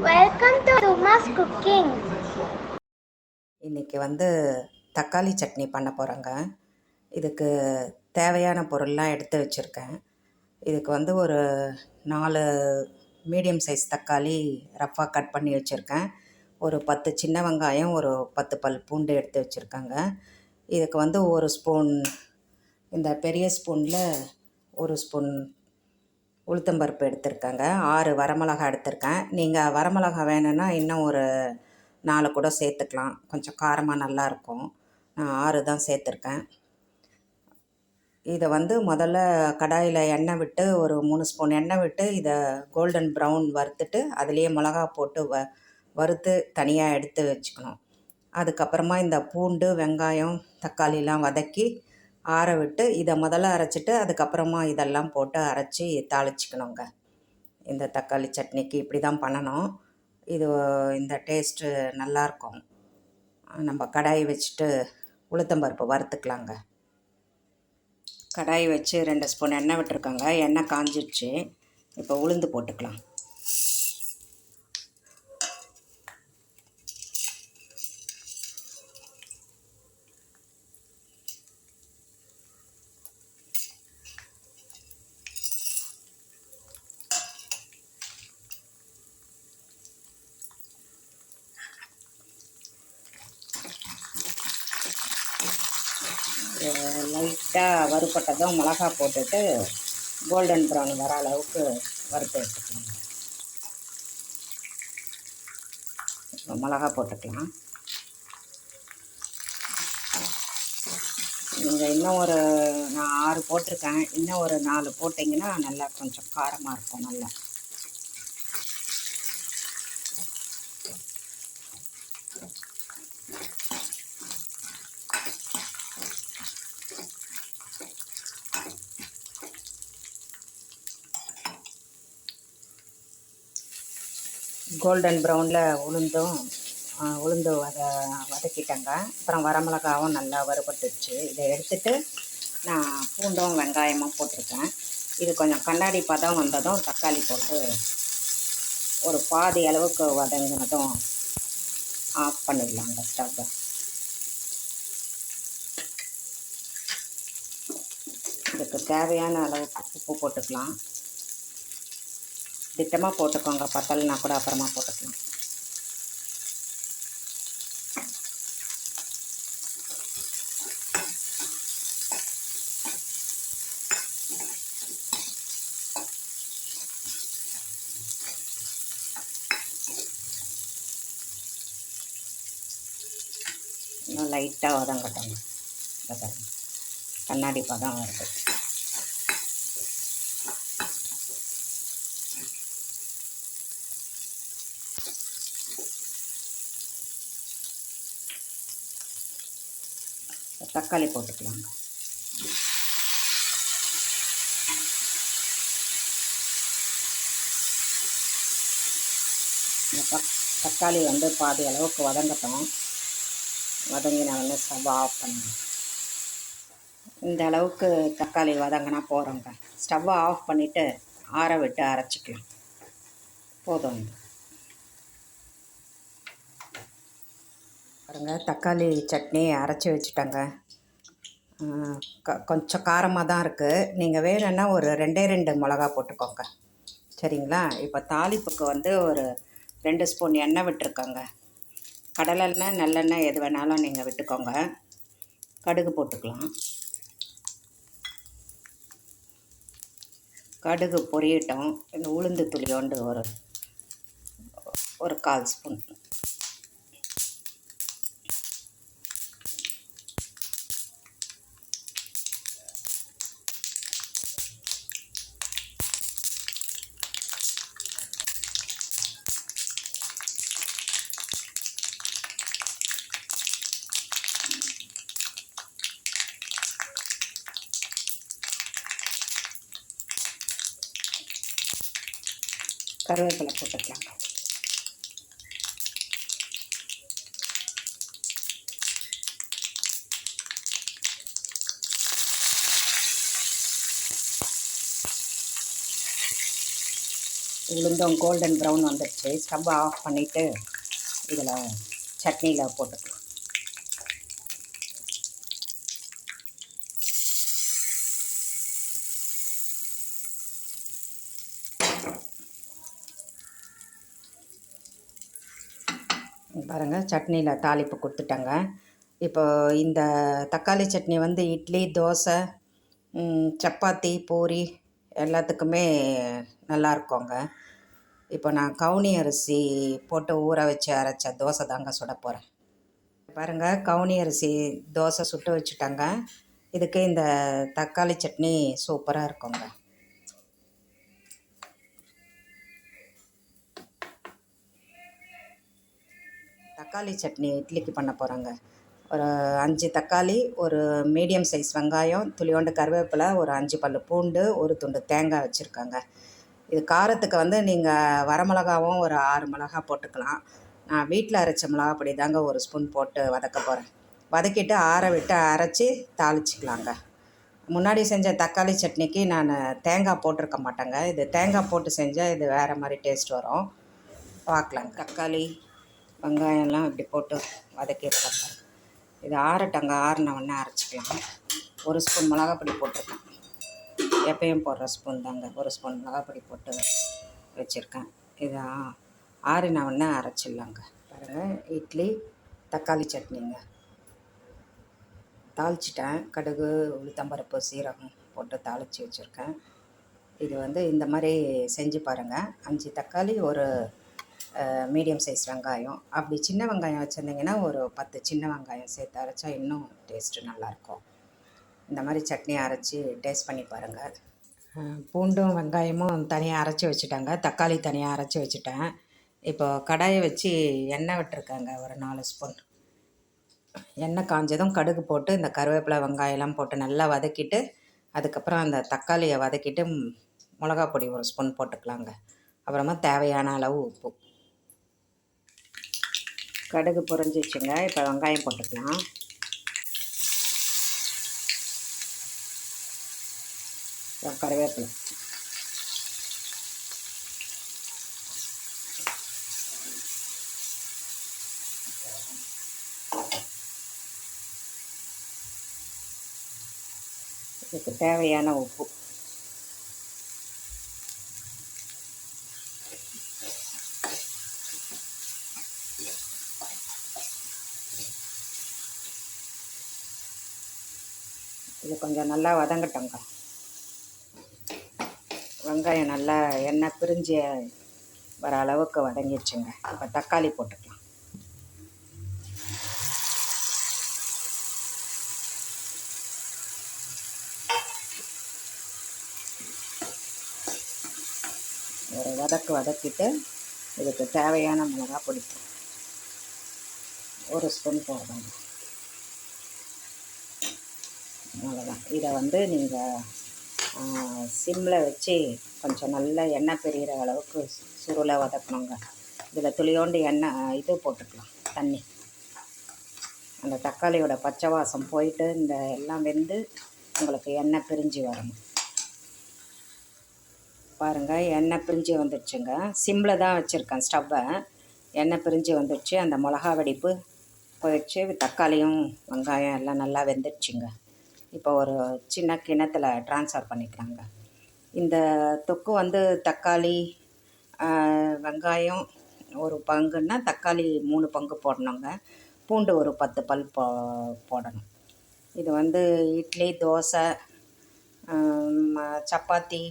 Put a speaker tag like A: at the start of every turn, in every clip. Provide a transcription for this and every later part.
A: Welcome to Uma's cooking.
B: இன்றைக்கி தக்காளி சட்னி பண்ண போகிறேங்க. இதுக்கு தேவையான பொருள்லாம் எடுத்து வச்சுருக்கேன். இதுக்கு ஒரு 4 மீடியம் சைஸ் தக்காளி ரஃப்பாக கட் பண்ணி வச்சுருக்கேன். ஒரு 10 சின்ன வெங்காயம், ஒரு 10 பல் பூண்டு எடுத்து வச்சுருக்கேங்க. இதுக்கு ஒரு ஸ்பூன், இந்த பெரிய ஸ்பூனில் ஒரு ஸ்பூன் உளுத்தம்பருப்பு எடுத்திருக்கேங்க. 6 வரமிளகா எடுத்திருக்கேன். நீங்கள் வரமிளகா வேணும்னா இன்னும் ஒரு 4 கூட சேர்த்துக்கலாம், கொஞ்சம் காரமாக நல்லாயிருக்கும். நான் 6 தான் சேர்த்துருக்கேன். இதை முதல்ல கடாயில் எண்ணெய் விட்டு ஒரு 3 ஸ்பூன் எண்ணெய் விட்டு இதை கோல்டன் ப்ரௌன் வறுத்துட்டு அதுலேயே மிளகா போட்டு வறுத்து தனியாக எடுத்து வச்சுக்கணும். அதுக்கப்புறமா இந்த பூண்டு, வெங்காயம், தக்காளிலாம் வதக்கி ஆற விட்டு இதை முதல்ல அரைச்சிட்டு அதுக்கப்புறமா இதெல்லாம் போட்டு அரைச்சி தாளிச்சிக்கணுங்க. இந்த தக்காளி சட்னிக்கு இப்படி தான் பண்ணணும். இந்த டேஸ்ட்டு நல்லாயிருக்கும். நம்ம கடாய் வச்சுட்டு உளுத்தம்பருப்பு வறுத்துக்கலாங்க. கடாய் வச்சு 2 ஸ்பூன் எண்ணெய் விட்டுருக்கோங்க. எண்ணெய் காஞ்சிடுச்சு. இப்போ உளுந்து போட்டுக்கலாம். லைட்டாக வறுப்பட்டதும் மிளகா போட்டுட்டு கோல்டன் ப்ரௌன் வர அளவுக்கு வறுத்து எடுத்துக்கலாம். மிளகா போட்டுக்கலாம். நீங்கள் இன்னும் நான் 6 போட்டிருக்கேன். இன்னும் ஒரு 4 போட்டிங்கன்னா நல்லா கொஞ்சம் காரமாக இருக்கும். நல்லா கோல்டன் ப்ரௌனில் உளுந்து வதக்கிட்டேங்க. அப்புறம் வரமிளகாவும் நல்லா வறுபட்டுச்சு. இதை எடுத்துகிட்டு நான் பூண்டும் வெங்காயமும் போட்டிருக்கேன். இது கொஞ்சம் கண்ணாடி பதம் வந்ததும் தக்காளி போட்டு ஒரு பாதி அளவுக்கு வதங்கினதும் ஆஃப் பண்ணிடலாங்க ஸ்டவ்வை. இதுக்கு தேவையான அளவுக்கு உப்பு போட்டுக்கலாம். திட்டமாக போட்டுக்கோங்க, பத்தலைனா கூட அப்புறமா போட்டுக்கலாம். இன்னும் லைட்டாக வதங்கட்டோங்க. கண்ணாடி பதம் வருது. தக்காளி போட்டுக்கலாங்க. தக்காளி பாதி அளவுக்கு வதங்கட்டும். வதங்கினவொடனே ஸ்டவ் ஆஃப் பண்ணணும். இந்த அளவுக்கு தக்காளி வதங்கினா போகிறோங்க. ஸ்டவ்வை ஆஃப் பண்ணிவிட்டு ஆற விட்டு அரைச்சிக்கலாம். போதும். பாருங்க, தக்காளி சட்னி அரைச்சி வச்சுட்டேங்க. கொஞ்சம் காரமாக தான் இருக்குது. நீங்கள் வேணும்னா ஒரு 2 மிளகா போட்டுக்கோங்க, சரிங்களா? இப்போ தாளிப்புக்கு ஒரு 2 ஸ்பூன் எண்ணெய் விட்டுருக்கோங்க. கடலெண்ணெய், நல்லெண்ணெய் எது வேணாலும் நீங்கள் விட்டுக்கோங்க. கடுகு போட்டுக்கலாம். கடுகு பொரியட்டும். இந்த உளுந்து துளியோண்டு ஒரு 1/4 ஸ்பூன். கருவேப்பிலை போட்டுக்கலாங்க. உளுந்தம் கோல்டன் ப்ரௌன் வந்துடுச்சு. ஸ்டவ் ஆஃப் பண்ணிவிட்டு இதில் சட்னியில் போட்டுக்கலாம். பாருங்கள், சட்னியில் தாளிப்பு கொடுத்துட்டாங்க. இப்போ இந்த தக்காளி சட்னி வந்து இட்லி, தோசை, சப்பாத்தி, பூரி எல்லாத்துக்குமே நல்லா இருக்குங்க. இப்போ நான் கவுனி அரிசி போட்டு ஊற வச்சு அரைச்ச தோசை தாங்க சுட போகிறேன். பாருங்கள், கவுனி அரிசி தோசை சுட்டு வச்சுட்டாங்க. இதுக்கு இந்த தக்காளி சட்னி சூப்பராக இருக்குங்க. தக்காளி சட்னி இட்லிக்கு பண்ண போகிறேங்க. ஒரு 5 தக்காளி, ஒரு மீடியம் சைஸ் வெங்காயம், துளியோண்டு கருவேப்பிலை, ஒரு 5 பல் பூண்டு, ஒரு துண்டு தேங்காய் வச்சுருக்காங்க. இது காரத்துக்கு வந்து நீங்கள் வரமிளகாவும் ஒரு 6 மிளகா போட்டுக்கலாம். நான் வீட்டில் அரைச்ச மிளகா அப்படி தாங்க ஒரு ஸ்பூன் போட்டு வதக்க போகிறேன். வதக்கிட்டு ஆற விட்டு அரைச்சி தாளிச்சிக்கலாங்க. முன்னாடி செஞ்ச தக்காளி சட்னிக்கு நான் தேங்காய் போட்டிருக்க மாட்டேங்க. இது தேங்காய் போட்டு செஞ்சால் இது வேறு மாதிரி டேஸ்ட் வரும். பார்க்கலாங்க. தக்காளி வெங்காயம்லாம் இப்படி போட்டு வதக்கியிருக்கேன். இது ஆறட்டங்க, ஆறினவொடனே அரைச்சிக்கலாம். ஒரு ஸ்பூன் மிளகாப்பொடி போட்டிருக்கேன். எப்பயும் போடுற ஸ்பூன் தாங்க, ஒரு ஸ்பூன் மிளகாப்பொடி போட்டு வச்சுருக்கேன். இது ஆறினவொடனே அரைச்சிடலாங்க. பாருங்கள், இட்லி தக்காளி சட்னிங்க. தாளிச்சிட்டேன். கடுகு, உளுத்தம்பருப்பு, சீரகம் போட்டு தாளித்து வச்சுருக்கேன். இது வந்து இந்த மாதிரி செஞ்சு பாருங்கள். 5 தக்காளி, ஒரு மீடியம் சைஸ் வெங்காயம். அப்படி சின்ன வெங்காயம் வச்சுருந்திங்கன்னா ஒரு 10 சின்ன வெங்காயம் சேர்த்து அரைச்சா இன்னும் டேஸ்ட்டு நல்லாயிருக்கும். இந்த மாதிரி சட்னி அரைச்சி டேஸ்ட் பண்ணி பாருங்கள். பூண்டும் வெங்காயமும் தனியாக அரைச்சி வச்சுட்டாங்க. தக்காளி தனியாக அரைச்சி வச்சுட்டேன். இப்போ கடாயை வச்சு எண்ணெய் விட்டுருக்காங்க, ஒரு 4 ஸ்பூன். எண்ணெய் காஞ்சதும் கடுகு போட்டு இந்த கருவேப்பிலை வெங்காயம்லாம் போட்டு நல்லா வதக்கிட்டு, அதுக்கப்புறம் அந்த தக்காளியை வதக்கிட்டு மிளகா பொடி ஒரு ஸ்பூன் போட்டுக்கலாங்க. அப்புறமா தேவையான அளவு உப்பு. கடுகு பொரிஞ்சிச்சுங்க. இப்போ வெங்காயம் போட்டுக்கலாம். கருவேப்பிலை, இதுக்கு தேவையான உப்பு. இது கொஞ்சம் நல்லா வதங்கட்டோங்க. வெங்காயம் நல்லா எண்ணெய் பிரிஞ்சு வர அளவுக்கு வதங்கிடுச்சுங்க. இப்போ தக்காளி போட்டுக்கலாம். ஒரு வதக்கிட்டு இதுக்கு தேவையான மிளகா பொடி ஒரு ஸ்பூன் போடுறோங்க. அவ்வளோதான். இதை வந்து நீங்கள் சிம்மில் வச்சு கொஞ்சம் நல்லா எண்ணெய் பிரிகிற அளவுக்கு சுருளை வதக்கணுங்க. இதில் துளியோண்டு எண்ணெய் இது போட்டுக்கலாம், தண்ணி. அந்த தக்காளியோட பச்சை வாசம் போயிட்டு இந்த எல்லாம் வெந்து உங்களுக்கு எண்ணெய் பிரிஞ்சு வரணும். பாருங்கள், எண்ணெய் பிரிஞ்சு வந்துடுச்சுங்க. சிம்மில் தான் வச்சுருக்கேன் ஸ்டவ்வை. எண்ணெய் பிரிஞ்சு வந்துடுச்சு. அந்த மிளகா வெடிப்பு போயிடுச்சு. தக்காளியும் வெங்காயம் எல்லாம் நல்லா வெந்துடுச்சுங்க. இப்போ ஒரு சின்ன கிணத்துல ட்ரான்ஸ்ஃபர் பண்ணிக்கலாங்க. இந்த தொக்கு வந்து தக்காளி வெங்காயம் ஒரு பங்குன்னா தக்காளி 3 பங்கு போடணுங்க. பூண்டு ஒரு 10 பல் போடணும். இது வந்து இட்லி, தோசை, சப்பாத்தி,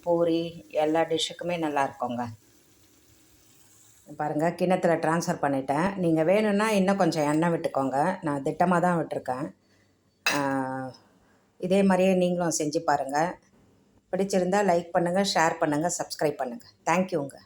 B: பூரி எல்லா டிஷ்ஷுக்குமே நல்லா இருக்குங்க. பாருங்கள், கிணத்துல ட்ரான்ஸ்ஃபர் பண்ணிட்டேன். நீங்கள் வேணும்னா இன்னும் கொஞ்சம் எண்ணெய் விட்டுக்கோங்க. நான் திட்டமாக தான் விட்டுருக்கேன். இதே மாதிரியே நீங்களும் செஞ்சு பாருங்கள். பிடிச்சிருந்தால் லைக் பண்ணுங்கள், ஷேர் பண்ணுங்கள், சப்ஸ்கிரைப் பண்ணுங்கள். தேங்க்யூங்க.